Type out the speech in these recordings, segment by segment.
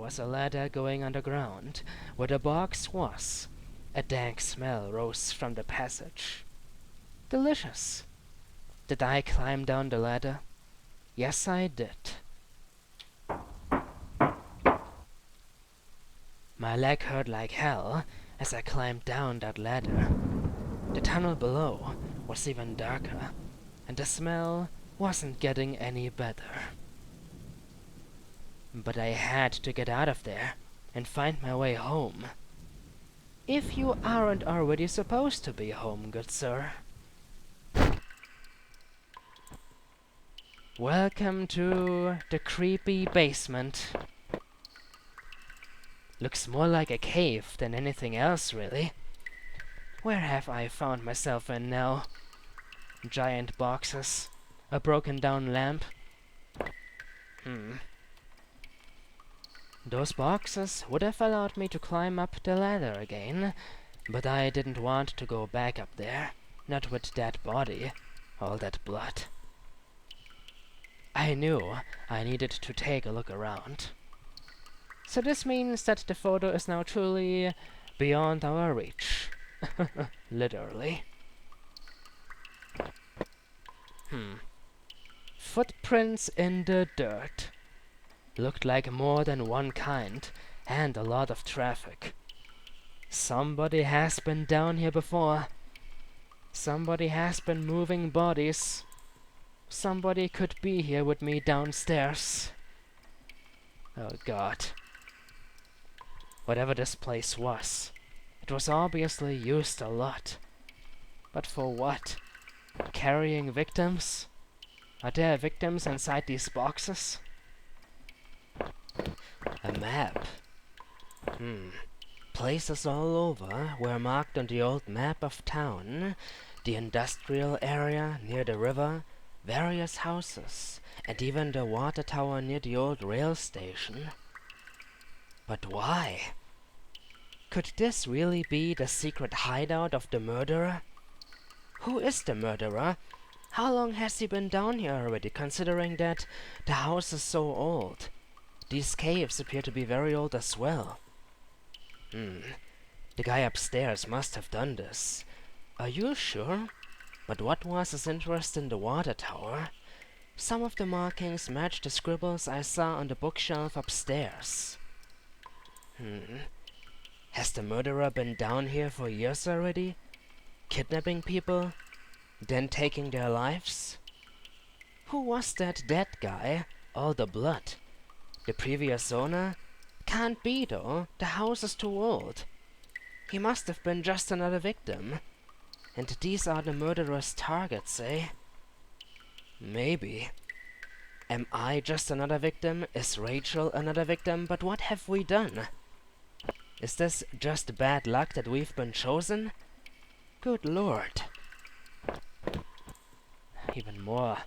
was a ladder going underground, where the box was. A dank smell rose from the passage. Delicious. Did I climb down the ladder? Yes, I did. My leg hurt like hell as I climbed down that ladder. The tunnel below was even darker, and the smell wasn't getting any better. But I had to get out of there and find my way home. If you aren't already supposed to be home, good sir. Welcome to the creepy basement. Looks more like a cave than anything else, really. Where have I found myself in now? Giant boxes, a broken down lamp. Those boxes would have allowed me to climb up the ladder again, but I didn't want to go back up there, not with that body, all that blood. I knew I needed to take a look around. So this means that the photo is now truly beyond our reach. Literally. Footprints in the dirt. Looked like more than one kind, and a lot of traffic. Somebody has been down here before. Somebody has been moving bodies. Somebody could be here with me downstairs. Oh god. Whatever this place was, it was obviously used a lot. But for what? Carrying victims? Are there victims inside these boxes? A map. Places all over were marked on the old map of town. The industrial area near the river, various houses, and even the water tower near the old rail station. But why? Could this really be the secret hideout of the murderer? Who is the murderer? How long has he been down here already, considering that the house is so old? These caves appear to be very old as well. The guy upstairs must have done this. Are you sure? But what was his interest in the water tower? Some of the markings match the scribbles I saw on the bookshelf upstairs. Has the murderer been down here for years already? Kidnapping people? Then taking their lives? Who was that dead guy? All the blood. The previous owner? Can't be though, the house is too old. He must have been just another victim. And these are the murderer's targets, eh? Maybe. Am I just another victim? Is Rachel another victim? But what have we done? Is this just bad luck that we've been chosen? Good lord. Even more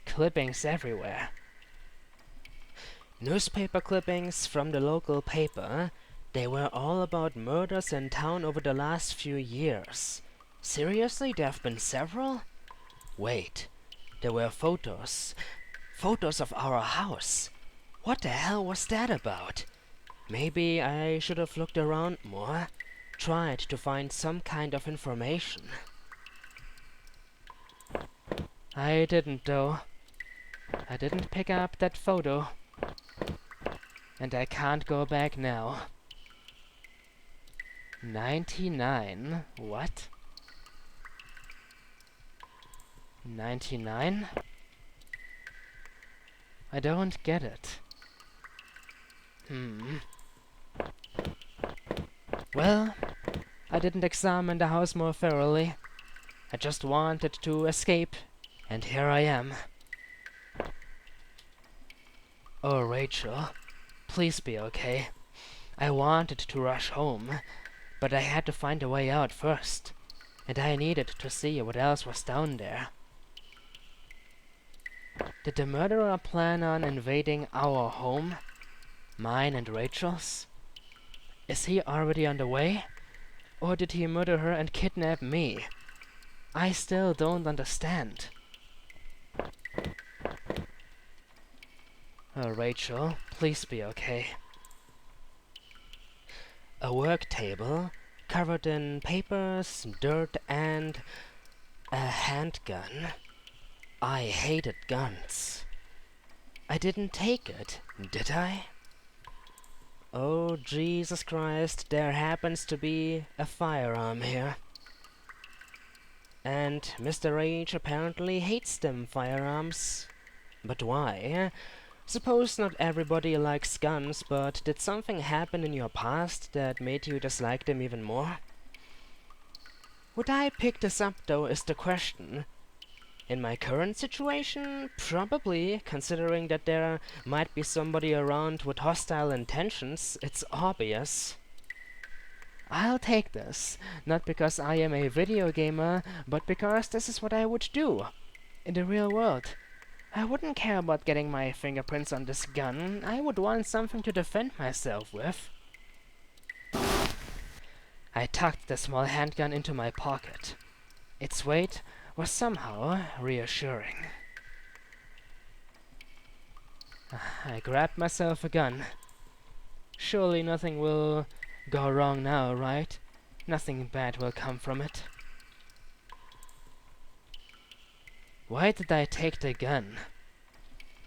clippings everywhere. Newspaper clippings from the local paper. They were all about murders in town over the last few years. Seriously, there have been several? Wait, there were photos. Photos of our house. What the hell was that about? Maybe I should have looked around more. Tried to find some kind of information. I didn't though. I didn't pick up that photo. And I can't go back now. 99? What? 99? I don't get it. Well, I didn't examine the house more thoroughly. I just wanted to escape, and here I am. Oh, Rachel, please be okay. I wanted to rush home, but I had to find a way out first, and I needed to see what else was down there. Did the murderer plan on invading our home? Mine and Rachel's? Is he already on the way? Or did he murder her and kidnap me? I still don't understand. Oh, Rachel, please be okay. A work table covered in papers, dirt, and a handgun. I hated guns. I didn't take it, did I? Oh, Jesus Christ, there happens to be a firearm here. And Mr. H apparently hates them firearms. But why? Suppose not everybody likes guns, but did something happen in your past that made you dislike them even more? Would I pick this up, though, is the question. In my current situation, probably, considering that there might be somebody around with hostile intentions, it's obvious. I'll take this, not because I am a video gamer, but because this is what I would do in the real world. I wouldn't care about getting my fingerprints on this gun. I would want something to defend myself with. I tucked the small handgun into my pocket. Its weight was somehow reassuring. I grabbed myself a gun. Surely nothing will go wrong now, right? Nothing bad will come from it. Why did I take the gun?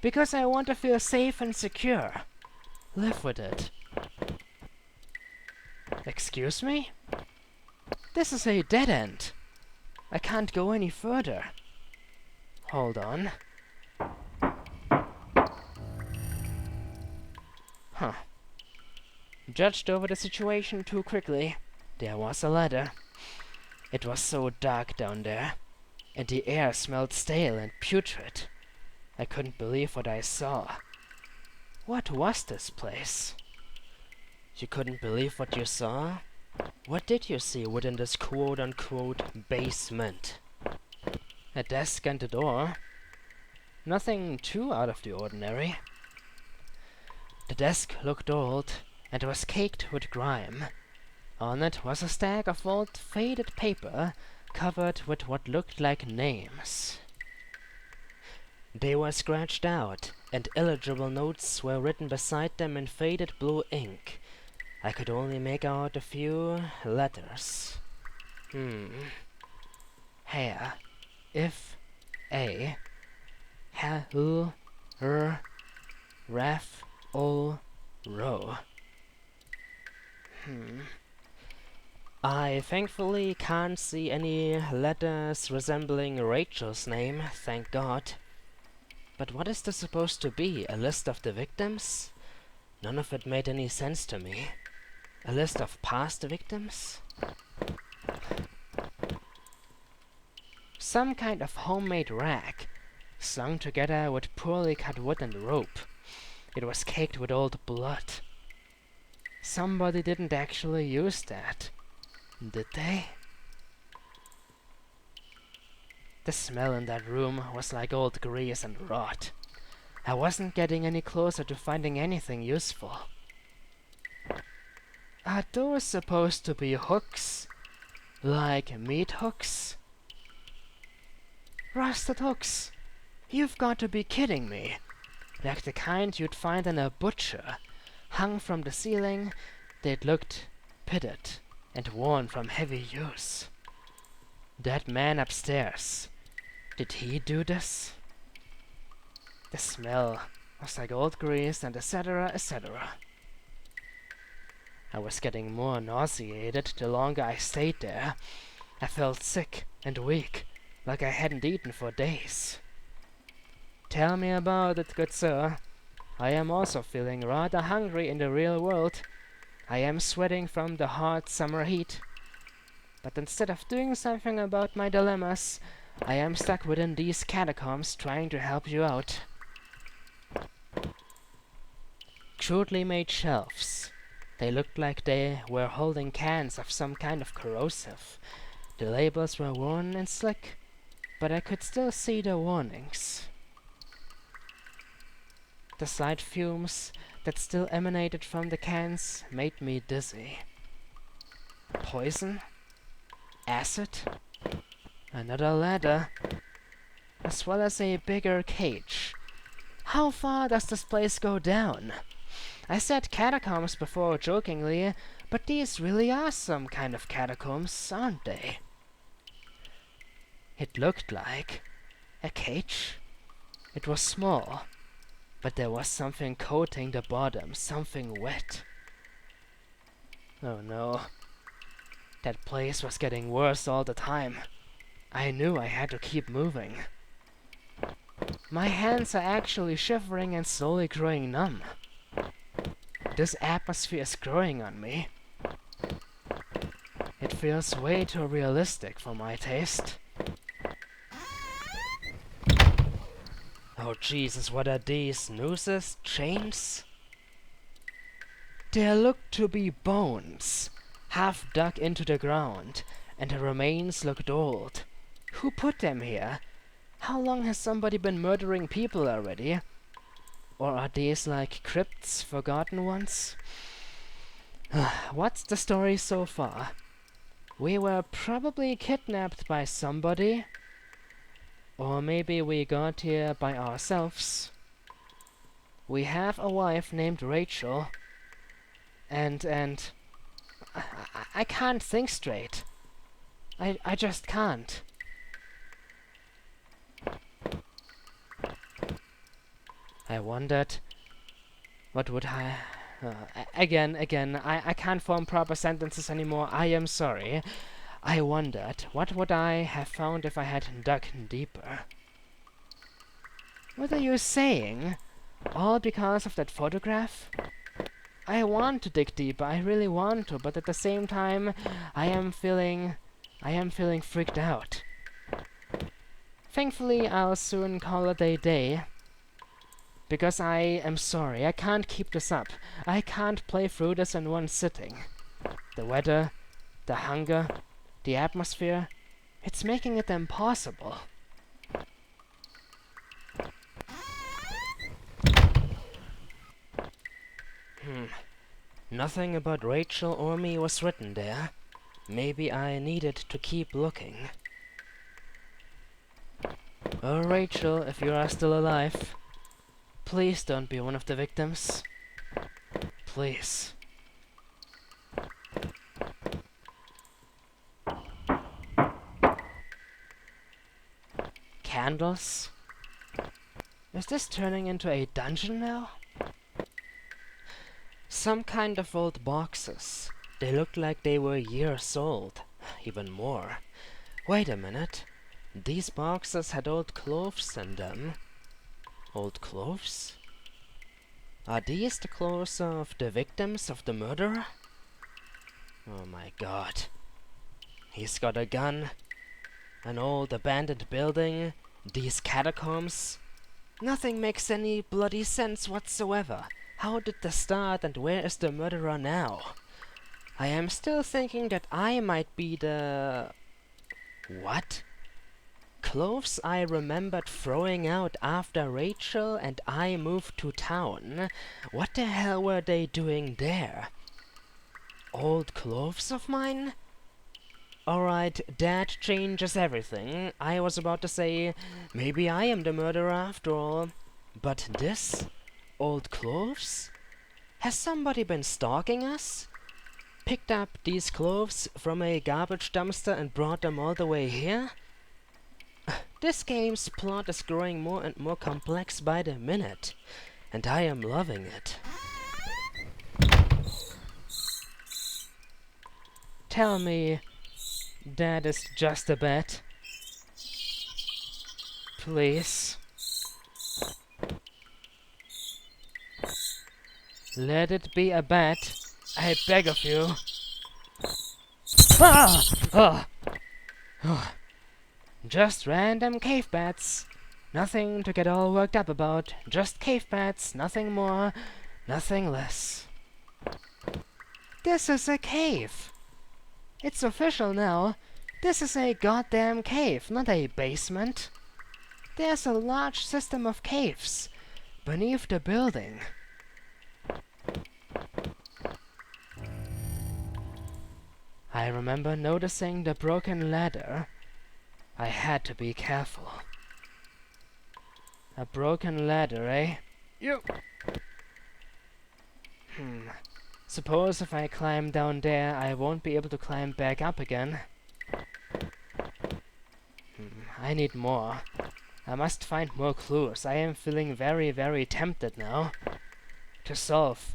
Because I want to feel safe and secure. Live with it. Excuse me? This is a dead end. I can't go any further. Hold on. Huh. Judged over the situation too quickly. There was a ladder. It was so dark down there, and the air smelled stale and putrid. I couldn't believe what I saw. What was this place? You couldn't believe what you saw? What did you see within this quote-unquote basement? A desk and a door. Nothing too out of the ordinary. The desk looked old and was caked with grime. On it was a stack of old faded paper covered with what looked like names. They were scratched out, and illegible notes were written beside them in faded blue ink. I could only make out a few letters. Hair. If. A. Ha. U. R. Raf. O. Ro. I thankfully can't see any letters resembling Rachel's name, thank God. But what is this supposed to be? A list of the victims? None of it made any sense to me. A list of past victims? Some kind of homemade rag, slung together with poorly cut wood and rope. It was caked with old blood. Somebody didn't actually use that, did they? The smell in that room was like old grease and rot. I wasn't getting any closer to finding anything useful. Are those supposed to be hooks? Like meat hooks? Rusted hooks? You've got to be kidding me. Like the kind you'd find in a butcher. Hung from the ceiling, they'd looked pitted and worn from heavy use. That man upstairs, did he do this? The smell was like old grease and etc., etc. I was getting more nauseated the longer I stayed there. I felt sick and weak, like I hadn't eaten for days. Tell me about it, good sir. I am also feeling rather hungry in the real world. I am sweating from the hot summer heat. But instead of doing something about my dilemmas, I am stuck within these catacombs trying to help you out. Crudely made shelves. They looked like they were holding cans of some kind of corrosive. The labels were worn and slick, but I could still see the warnings. The slight fumes that still emanated from the cans made me dizzy. Poison? Acid? Another ladder? As well as a bigger cage. How far does this place go down? I said catacombs before jokingly, But these really are some kind of catacombs, aren't they? It looked like a cage. It was small, but there was something coating the bottom, something wet. Oh no. That place was getting worse all the time. I knew I had to keep moving. My hands are actually shivering and slowly growing numb. This atmosphere is growing on me. It feels way too realistic for my taste. Oh Jesus, what are these? Nooses? Chains? There look to be bones, half dug into the ground, and the remains looked old. Who put them here? How long has somebody been murdering people already? Or are these like crypts, forgotten ones? What's the story so far? We were probably kidnapped by somebody. Or maybe we got here by ourselves. We have a wife named Rachel. And I can't think straight. I just can't. I wondered what would I... again, I can't form proper sentences anymore. I am sorry. I wondered what would I have found if I had dug deeper. What are you saying? All because of that photograph? I want to dig deeper, I really want to, but at the same time, I am feeling freaked out. Thankfully, I'll soon call it a day. Because I am sorry, I can't keep this up. I can't play through this in one sitting. The weather, the hunger, the atmosphere, it's making it impossible. Nothing about Rachel or me was written there. Maybe I needed to keep looking. Oh, Rachel, if you are still alive, please don't be one of the victims. Please. Candles? Is this turning into a dungeon now? Some kind of old boxes. They looked like they were years old. Even more. Wait a minute. These boxes had old clothes in them. Old clothes? Are these the clothes of the victims of the murder? Oh my god. He's got a gun. An old abandoned building. These catacombs. Nothing makes any bloody sense whatsoever. How did this start and where is the murderer now? I am still thinking that I might be the... What? Clothes I remembered throwing out after Rachel and I moved to town. What the hell were they doing there? Old clothes of mine? Alright, that changes everything. I was about to say, maybe I am the murderer after all. But this? Old clothes? Has somebody been stalking us? Picked up these clothes from a garbage dumpster and brought them all the way here? This game's plot is growing more and more complex by the minute, and I am loving it. Tell me that is just a bet. Please. Let it be a bet. I beg of you. Ah! Oh. Oh. Just random cave bats. Nothing to get all worked up about. Just cave bats, nothing more, nothing less. This is a cave. It's official now. This is a goddamn cave, not a basement. There's a large system of caves beneath the building. I remember noticing the broken ladder. I had to be careful. A broken ladder, eh? You. Suppose if I climb down there, I won't be able to climb back up again. I need more. I must find more clues. I am feeling very, very tempted now to solve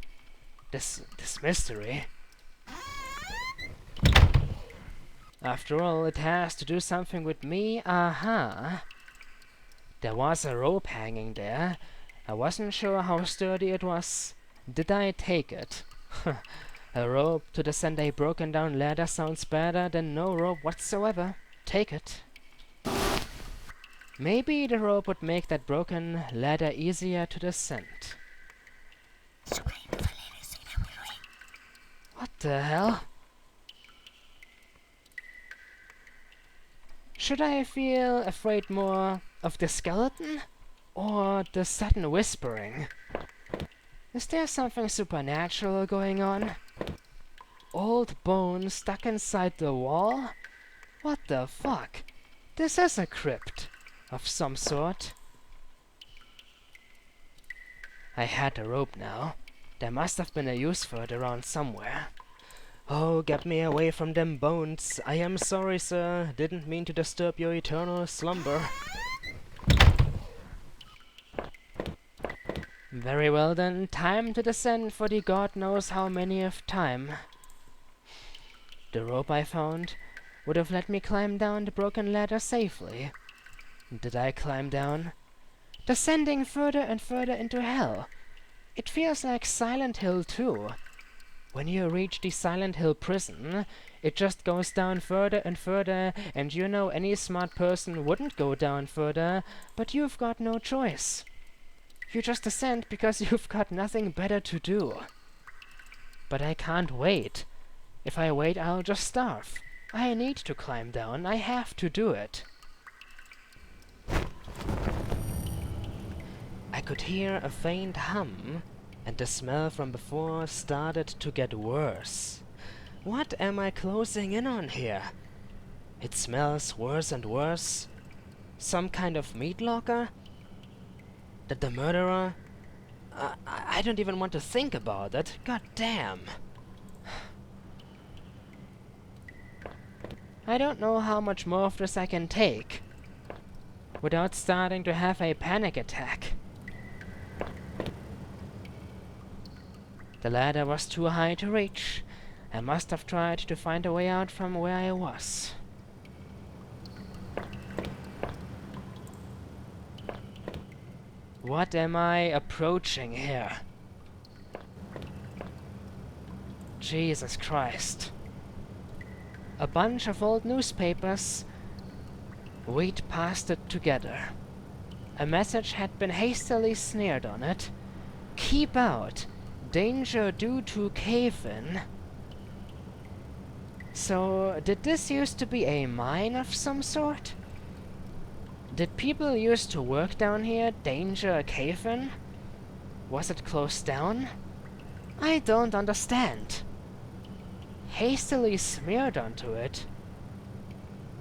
this mystery. After all, it has to do something with me. Aha! There was a rope hanging there. I wasn't sure how sturdy it was. Did I take it? A rope to descend a broken down ladder sounds better than no rope whatsoever. Take it. Maybe the rope would make that broken ladder easier to descend. What the hell? Should I feel afraid more of the skeleton or the sudden whispering? Is there something supernatural going on? Old bones stuck inside the wall? What the fuck? This is a crypt of some sort. I had a rope now. There must have been a use for it around somewhere. Oh, get me away from them bones. I am sorry, sir. Didn't mean to disturb your eternal slumber. Very well then, time to descend for the god knows how many of time. The rope I found would have let me climb down the broken ladder safely. Did I climb down? Descending further and further into hell. It feels like Silent Hill too. When you reach the Silent Hill prison, it just goes down further and further, and you know any smart person wouldn't go down further, but you've got no choice. You just descend because you've got nothing better to do. But I can't wait. If I wait, I'll just starve. I need to climb down. I have to do it. I could hear a faint hum, and the smell from before started to get worse. What am I closing in on here? It smells worse and worse. Some kind of meat locker? That the murderer? I don't even want to think about it. God damn. I don't know how much more of this I can take without starting to have a panic attack. The ladder was too high to reach. I must have tried to find a way out from where I was. What am I approaching here? Jesus Christ. A bunch of old newspapers we'd pasted together. A message had been hastily smeared on it. Keep out. Danger due to cave-in. So, did this used to be a mine of some sort? Did people used to work down here? Danger cave-in? Was it closed down? I don't understand. Hastily smeared onto it.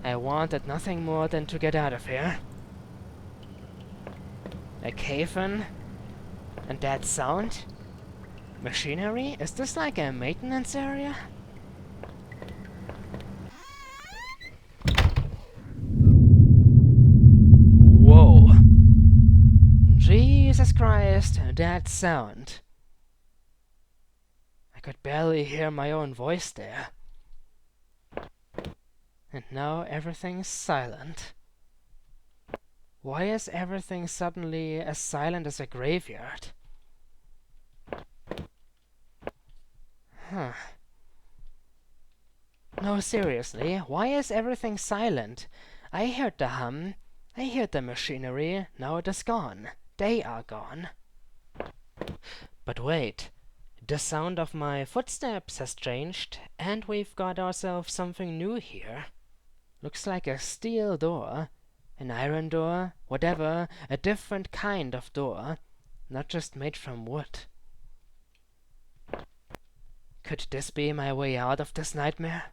I wanted nothing more than to get out of here. A cave-in? And that sound? Machinery? Is this like a maintenance area? Whoa. Jesus Christ, that sound. I could barely hear my own voice there. And now everything's silent. Why is everything suddenly as silent as a graveyard? Huh. No, seriously, why is everything silent? I heard the hum, I heard the machinery, now it is gone. They are gone. But wait, the sound of my footsteps has changed, and we've got ourselves something new here. Looks like a steel door, an iron door, whatever, a different kind of door, not just made from wood. Could this be my way out of this nightmare?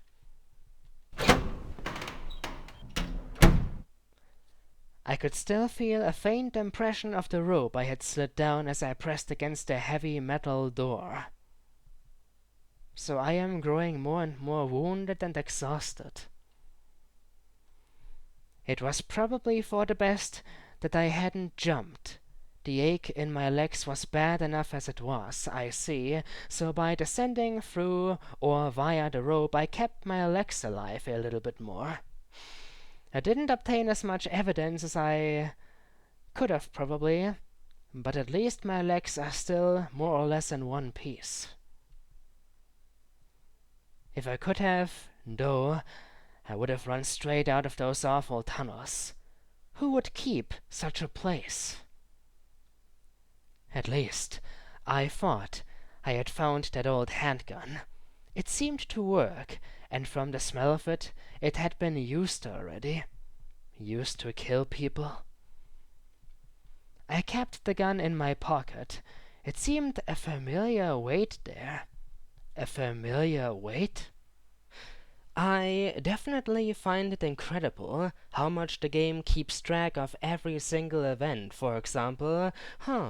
I could still feel a faint impression of the rope I had slid down as I pressed against the heavy metal door. so I am growing more and more wounded and exhausted. It was probably for the best that I hadn't jumped. The ache in my legs was bad enough as it was, I see, so by descending through or via the rope I kept my legs alive a little bit more. I didn't obtain as much evidence as I could have probably, but at least my legs are still more or less in one piece. If I could have, though, I would have run straight out of those awful tunnels. Who would keep such a place? At least, I thought I had found that old handgun. It seemed to work, and from the smell of it, it had been used already. Used to kill people. I kept the gun in my pocket. It seemed a familiar weight there. A familiar weight? I definitely find it incredible how much the game keeps track of every single event. For example,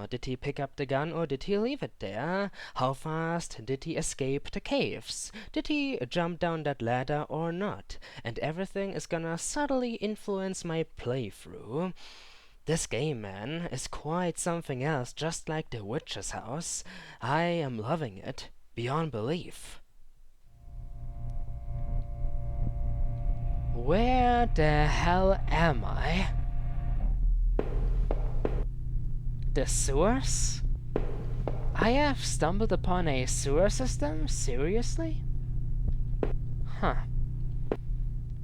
did he pick up the gun or did he leave it there? How fast did he escape the caves? Did he jump down that ladder or not? And everything is gonna subtly influence my playthrough. This game, man, is quite something else, just like the witch's house. I am loving it beyond belief. Where the hell am I? The sewers? I have stumbled upon a sewer system? Seriously? Huh.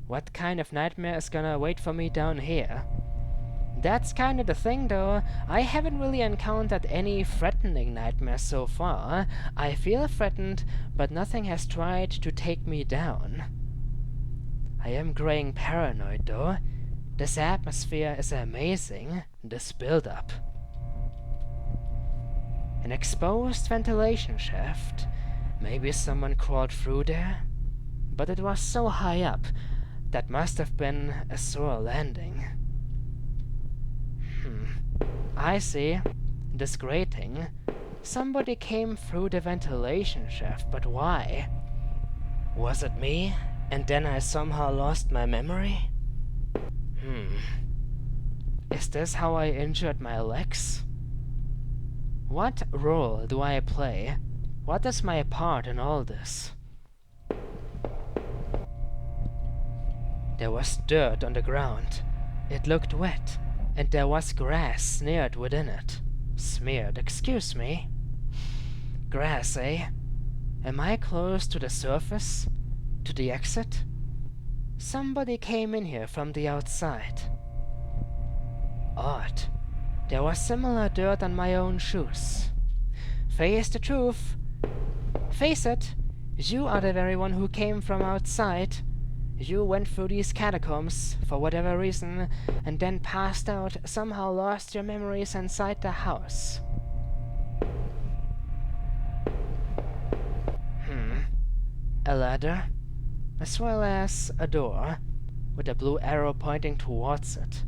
What kind of nightmare is gonna wait for me down here? That's kinda the thing though, I haven't really encountered any threatening nightmares so far. I feel threatened, but nothing has tried to take me down. I am growing paranoid though. This atmosphere is amazing, this build-up. An exposed ventilation shaft. Maybe someone crawled through there? But it was so high up, that must have been a sewer landing. I see. This grating. Somebody came through the ventilation shaft, but why? Was it me? And then I somehow lost my memory? Is this how I injured my legs? What role do I play? What is my part in all this? There was dirt on the ground. It looked wet, and there was grass smeared within it. Smeared, excuse me. Grass, eh? Am I close to the surface? To the exit? Somebody came in here from the outside. Odd. There was similar dirt on my own shoes. Face the truth. Face it. You are the very one who came from outside. You went through these catacombs, for whatever reason, and then passed out, somehow lost your memories inside the house. A ladder? As well as a door, with a blue arrow pointing towards it.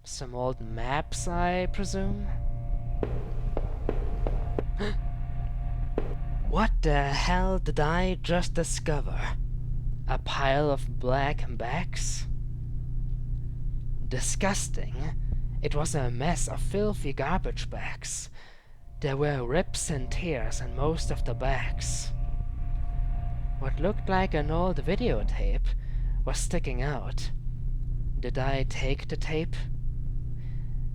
Some old maps, I presume? What the hell did I just discover? A pile of black bags? Disgusting. It was a mess of filthy garbage bags. There were rips and tears in most of the bags. What looked like an old videotape was sticking out. Did I take the tape?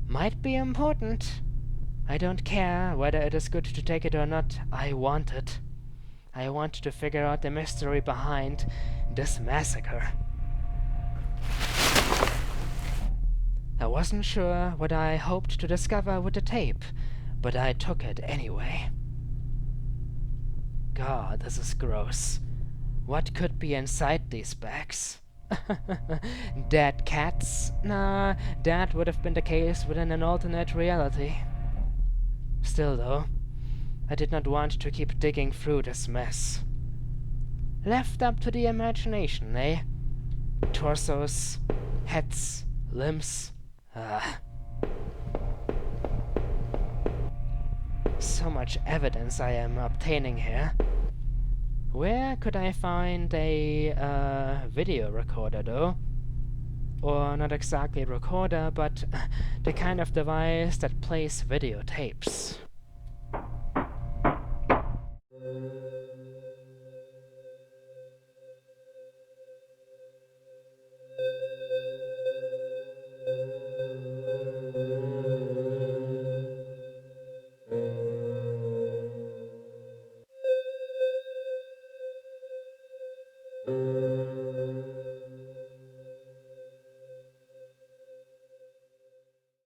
Might be important. I don't care whether it is good to take it or not. I want it. I want to figure out the mystery behind this massacre. I wasn't sure what I hoped to discover with the tape, but I took it anyway. God, this is gross. What could be inside these bags? Dead cats? Nah, that would have been the case within an alternate reality. Still though, I did not want to keep digging through this mess. Left up to the imagination, eh? Torsos, heads, limbs. So much evidence I am obtaining here. Where could I find a video recorder though? Or not exactly recorder, but the kind of device that plays videotapes.